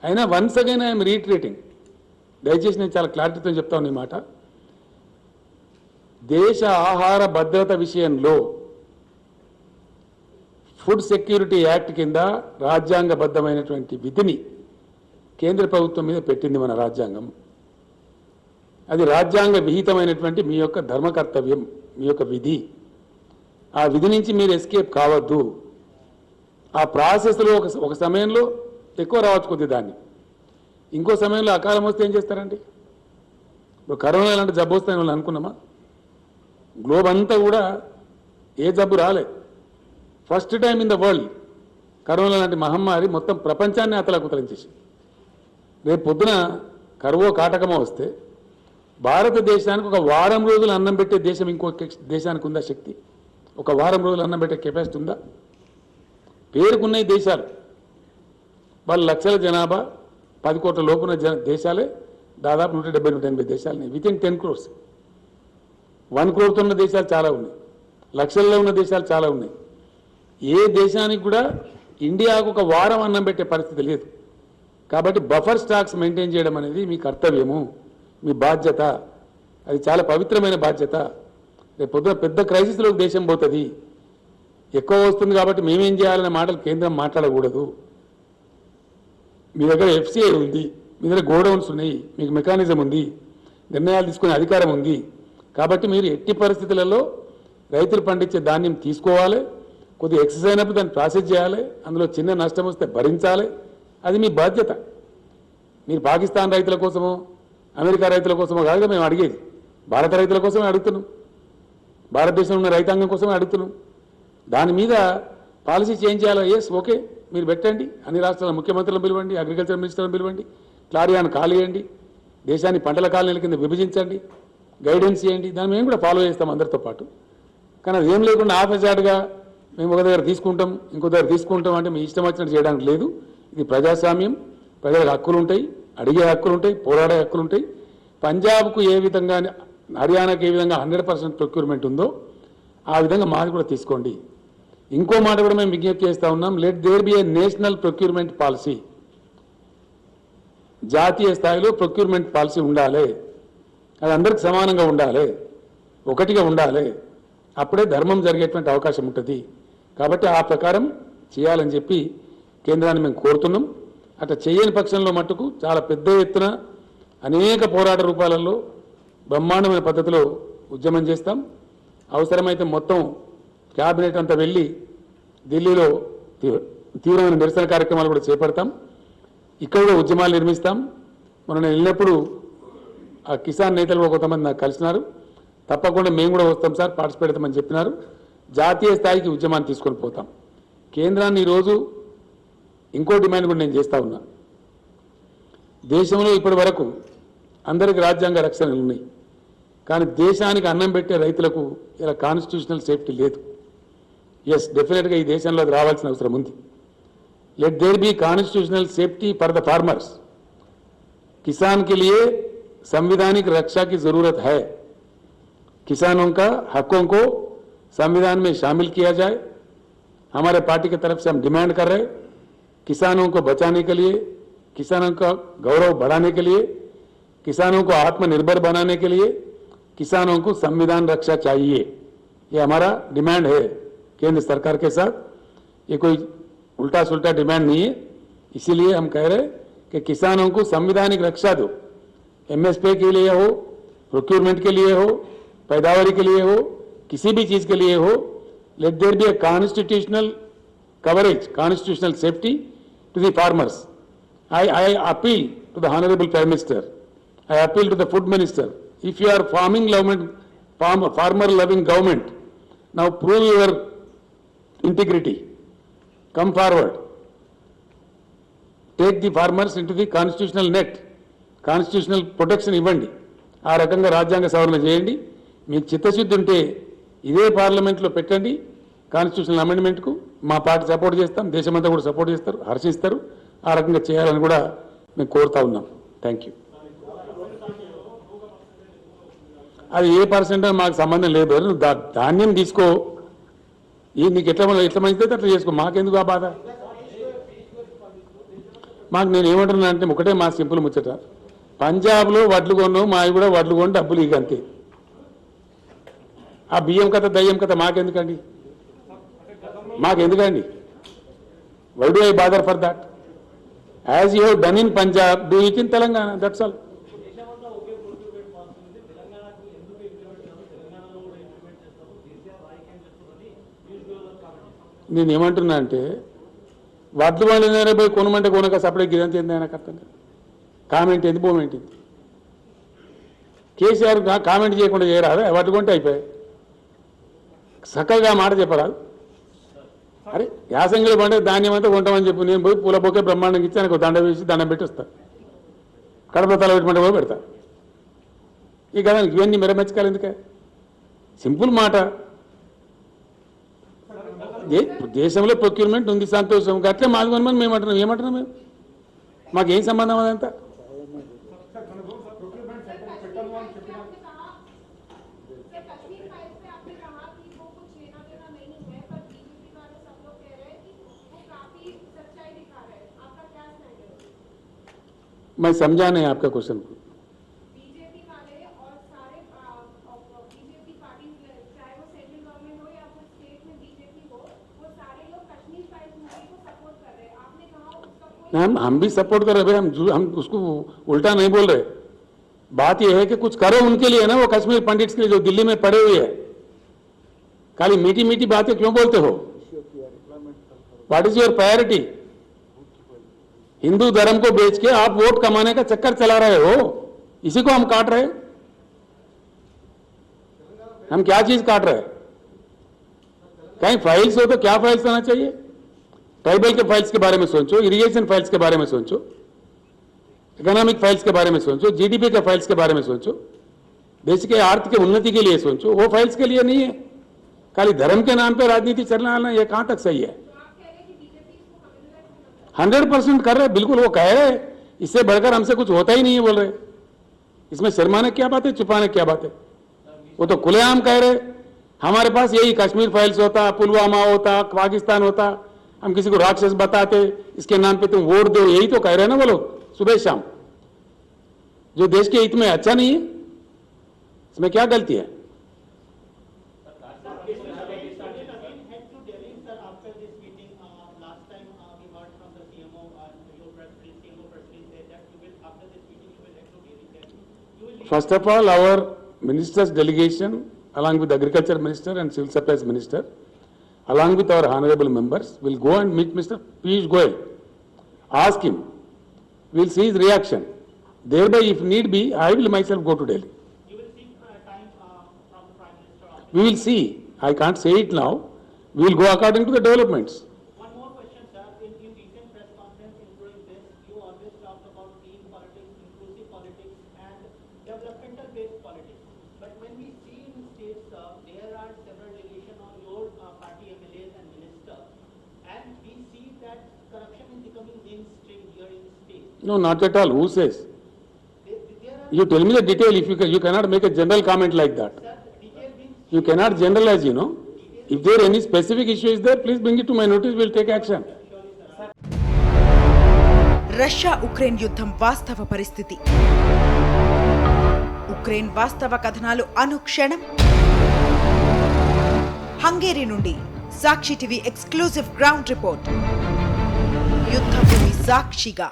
అయినా once again I'm retreating, దయచేసి నేను చాలా క్లారిటీతో చెప్తాను ఈ మాట. దేశ ఆహార భద్రత విషయంలో ఫుడ్ సెక్యూరిటీ యాక్ట్ కింద రాజ్యాంగబద్ధమైనటువంటి విధిని కేంద్ర ప్రభుత్వం మీద పెట్టింది మన రాజ్యాంగం. అది రాజ్యాంగ విహితమైనటువంటి మీ యొక్క ధర్మకర్తవ్యం, మీ యొక్క విధి. ఆ విధి నుంచి మీరు ఎస్కేప్ కావద్దు. ఆ ప్రాసెస్లో ఒక సమయంలో ఎక్కువ రావచ్చు కొద్ది దాన్ని, ఇంకో సమయంలో అకాలం వస్తే ఏం చేస్తారండి? ఇప్పుడు కరోనా లాంటి జబ్బు వస్తాయని వాళ్ళు అనుకున్నామా? గ్లోబ్ అంతా కూడా ఏ జబ్బు రాలే. First time in the world corona లాంటి మహమ్మారి మొత్తం ప్రపంచాన్ని అతలాకుతలించేసి, రేపు పొద్దున కరువో కాటకమో వస్తే భారతదేశానికి ఒక వారం రోజులు అన్నం పెట్టే దేశం ఇంకో దేశానికి ఉందా శక్తి? ఒక వారం రోజులు అన్నం పెట్టే కెపాసిటీ ఉందా? పేరుకున్న దేశాలు, వాళ్ళ లక్షల జనాభా 10 కోట్ల లోపున దేశాలే దాదాపు 170-180 దేశాలని, వితిన్ 10 crores. 1 crore ఉన్న దేశాలు చాలా ఉన్నాయి, లక్షల్లో ఉన్న దేశాలు చాలా ఉన్నాయి. ఏ దేశానికి కూడా ఇండియాకు ఒక వారం అన్నం పెట్టే పరిస్థితి లేదు. కాబట్టి బఫర్ స్టాక్స్ మెయింటైన్ చేయడం అనేది మీ కర్తవ్యము, మీ బాధ్యత. అది చాలా పవిత్రమైన బాధ్యత. రేపు పొద్దున పెద్ద క్రైసిస్లోకి దేశం పోతుంది. ఎక్కువ వస్తుంది కాబట్టి మేమేం చేయాలనే మాటలు కేంద్రం మాట్లాడకూడదు. మీ దగ్గర ఎఫ్సిఐ ఉంది, మీ దగ్గర గోడౌన్స్ ఉన్నాయి, మీకు మెకానిజం ఉంది, నిర్ణయాలు తీసుకునే అధికారం ఉంది. కాబట్టి మీరు ఎట్టి పరిస్థితులలో రైతులు పండించే ధాన్యం తీసుకోవాలి, కొద్దిగా ఎక్సెస్ అయినప్పుడు దాన్ని ప్రాసెస్ చేయాలి, అందులో చిన్న నష్టం వస్తే భరించాలి. అది మీ బాధ్యత. మీరు పాకిస్తాన్ రైతుల కోసమో అమెరికా రైతుల కోసమో కాదుగా మేము అడిగేది, భారత రైతుల కోసమే అడుగుతున్నాం, భారతదేశంలో ఉన్న రైతాంగం కోసమే అడుగుతున్నాం. దాని మీద పాలసీ చేంజ్ చేయాలా? ఎస్, ఓకే, మీరు పెట్టండి. అన్ని రాష్ట్రాల ముఖ్యమంత్రులను పిలవండి, అగ్రికల్చర్ మినిస్టర్లను పిలవండి, క్లారియాను ఖాళీ చేయండి, దేశాన్ని పంటల కాలనీల కింద విభజించండి, గైడెన్స్ చేయండి. దాన్ని మేము కూడా ఫాలో చేస్తాం అందరితో పాటు. కానీ అది ఏం లేకుండా ఆఫీసాటుగా మేము ఒక దగ్గర తీసుకుంటాం, ఇంకో దగ్గర తీసుకుంటాం అంటే మీ ఇష్టం వచ్చినట్టు చేయడానికి లేదు. ఇది ప్రజాస్వామ్యం, ప్రజలకు హక్కులు ఉంటాయి, అడిగే హక్కులు ఉంటాయి, పోరాడే హక్కులు ఉంటాయి. పంజాబ్కు ఏ విధంగా, హర్యానాకు ఏ విధంగా 100% ప్రొక్యూర్మెంట్ ఉందో ఆ విధంగా మాది కూడా తీసుకోండి. ఇంకో మాట కూడా మేము విజ్ఞప్తి చేస్తూ ఉన్నాం, let there be a national procurement policy. జాతీయ స్థాయిలో ప్రొక్యూర్మెంట్ పాలసీ ఉండాలి. అది అందరికి సమానంగా ఉండాలి, ఒకటిగా ఉండాలి. అప్పుడే ధర్మం జరిగేటువంటి అవకాశం ఉంటుంది. కాబట్టి ఆ ప్రకారం చేయాలని చెప్పి కేంద్రాన్ని మేము కోరుతున్నాం. అట్లా చేయని పక్షంలో మట్టుకు చాలా పెద్ద ఎత్తున అనేక పోరాట రూపాలలో బ్రహ్మాండమైన పద్ధతిలో ఉద్యమం చేస్తాం. అవసరమైతే మొత్తం క్యాబినెట్ అంతా వెళ్ళి ఢిల్లీలో తీవ్రమైన నిరసన కార్యక్రమాలు కూడా చేపడతాం. ఇక్కడ కూడా ఉద్యమాలు నిర్మిస్తాం. మొన్న నేను వెళ్ళినప్పుడు ఆ కిసాన్ నేతలు కొంతమంది నాకు కలిసినారు. తప్పకుండా మేము కూడా వస్తాం సార్, పార్టిసిపేట్ అవుతామని చెప్పినారు. జాతీయ స్థాయికి ఉద్యమాన్ని తీసుకొని పోతాం. కేంద్రాన్ని ఈరోజు ఇంకో డిమాండ్ కూడా నేను చేస్తూ ఉన్నా. దేశంలో ఇప్పటి వరకు అందరికి రాజ్యాంగ రక్షణలు ఉన్నాయి, కానీ దేశానికి అన్నం పెట్టే రైతులకు ఇలా కాన్స్టిట్యూషనల్ సేఫ్టీ లేదు. ఎస్, డెఫినెట్గా ఈ దేశంలో అది రావాల్సిన అవసరం ఉంది. Let there be constitutional safety for the farmers. किसान के लिए संवैधानिक रक्षा की जरूरत है. किसानों का हकों को संविधान में शामिल किया जाए. हमारे पार्टी की तरफ से हम डिमांड कर रहे हैं, किसानों को बचाने के लिए, किसानों का गौरव बढ़ाने के लिए, किसानों को आत्मनिर्भर बनाने के लिए किसानों को संविधान रक्षा चाहिए. ये हमारा डिमांड है केंद्र सरकार के साथ. ये कोई उल्टा सुल्टा डिमांड नहीं है. इसीलिए हम कह रहे हैं कि किसानों को संवैधानिक रक्षा दो. एमएसपी के लिए हो, प्रोक्योरमेंट के लिए हो, पैदावारी के लिए हो, किसी भी चीज के लिए हो, let there be a constitutional coverage, constitutional safety to the farmers. I appeal to the Honorable Prime Minister. I appeal to the Food Minister. If you are farmer loving government, now prove your integrity. Come forward. Take the farmers into the constitutional net. Constitutional protection ఇవ్వండి. ఆ రకంగా రాజ్యాంగ సవరణ చేయండి. మీకు చిత్తశుద్ధి ఉంటే ఇదే పార్లమెంట్లో పెట్టండి కాన్స్టిట్యూషనల్ అమెండ్మెంట్కు. మా పార్టీ సపోర్ట్ చేస్తాం, దేశమంతా కూడా సపోర్ట్ చేస్తారు, హర్షిస్తారు. ఆ రకంగా చేయాలని కూడా మేము కోరుతా ఉన్నాం. Thank you. అది ఏ పర్సెంట్ మాకు సంబంధం లేదు. నువ్వు ధాన్యం తీసుకో, నీకు ఎట్లా మంచిదైతే అట్లా చేసుకో, మాకెందుకు ఆ బాధ. మాకు నేను ఏమంటున్నా అంటే ఒకటే మా సింపుల్ ముచ్చట, పంజాబ్లో వడ్లు కొన్నావు, మావి కూడా వడ్లు కొని డబ్బులు ఇక అంతే. ఆ బియ్యం కథ దయ్యం కథ మాకెందుకండి, మాకెందుకండి? Why do I bother for that? As you have done in Punjab, do it in Telangana, that's all. నేను ఏమంటున్నా అంటే వడ్లు వండిన పోయి కొనమంటే కొనక సపరేట్ గిరంత ఏంది ఆయన అర్థం కాదు. కామెంట్ ఏంది, మూమెంట్ ఏంది? కేసీఆర్ కామెంట్ చేయకుండా చేయరాదు, వడ్లు కొంటే అయిపోయాయి. చక్కగా మాట చెప్పరాదు. అరే యాసంగిలో పండే ధాన్యం అంతా కొంటామని చెప్పి నేను పోయి పూల బొకే బ్రహ్మాండంగా ఇచ్చి ఆయనకు దండ వేసి దండం పెట్టి వస్తా, కడప తల పెట్టమంటే పోయి పెడతా. ఈ కదా ఇవన్నీ మెరమెచ్చకాలి ఎందుకే? సింపుల్ మాట. దేశంలో ప్రొక్యూర్మెంట్ ఉంది, సంతోషం. అట్లే మాది కొనమని మేము అంటున్నాం. ఏమంటున్నాం మేము? మాకేం సంబంధం అదంతా? मैं समझा नहीं आपका क्वेश्चन को. बीजेपी वाले और सारे बीजेपी पार्टी, चाहे वो सेंट्रल गवर्नमेंट हो या फिर स्टेट में बीजेपी हो, वो सारे लोग कश्मीर फाइल्स मूवी को सपोर्ट कर रहे हैं. आपने कहा उसका कोई हम भी सपोर्ट कर रहे हैं, हम उसको उल्टा नहीं बोल रहे. बात यह है कि कुछ करो उनके लिए ना, वो कश्मीर पंडित्स के लिए जो दिल्ली में पड़े हुए हैं. खाली मीठी मीठी बातें क्यों बोलते हो? What is your priority? Hindu धर्म को बेच के आप वोट कमाने का चक्कर चला रहे हो, इसी को हम काट रहे हैं. हम क्या चीज काट रहे हैं? कहीं फाइल्स हो तो क्या फाइल्स होना चाहिए? ट्राइबल के फाइल्स के बारे में सोचो, इरिगेशन फाइल्स के बारे में सोचो, इकोनॉमिक फाइल्स के बारे में सोचो, जीडीपी के फाइल्स के बारे में सोचो, देश के आर्थिक उन्नति के लिए सोचो. वो फाइल्स के लिए नहीं है. खाली धर्म के नाम पे राजनीति चलना ये कहां तक सही है? 100% कर रहे, बिल्कुल वो कह रहे. इससे बढ़कर हमसे कुछ होता ही नहीं है बोल रहे. इसमें शर्माने क्या बात है, छुपाने क्या बात है? वो तो खुलेआम कह रहे. हमारे पास यही कश्मीर फाइल्स होता, पुलवामा होता, पाकिस्तान होता, हम किसी को राक्षस बताते, इसके नाम पे तुम वोट दो, यही तो कह रहे हैं ना वो लोग सुबह शाम. जो देश के हित में अच्छा नहीं है, इसमें क्या गलती है? First of all, our minister's delegation, along with Agriculture Minister and Civil Supplies Minister, along with our honorable members, will go and meet Mr. Piyush Goyal. Ask him. We will see his reaction. Thereby, if need be, I will myself go to Delhi. You will seek time from the Prime Minister. We will see. I can't say it now. We will go according to the developments. One more question, sir. In recent press conference, including this, you always talked about clean politics, inclusive politics, and developmental-based politics. But when we see in states, there are several allegations on your party MLAs and ministers, and we see that corruption is becoming mainstream here in the state. No, not at all. Who says? There are, You tell me the detail. If you cannot make a general comment like that. sir, detail being You cannot generalize, you know. If there any specific issue is there, please bring it to my notice. We will take action. Russia Ukraine యుద్ధం వాస్తవ పరిస్థితి. Ukraine వాస్తవ కథనాలు అనుక్షణం. హంగేరీ నుండి సాక్షి TV exclusive ground report. యుద్ధభూమి సాక్షిగా.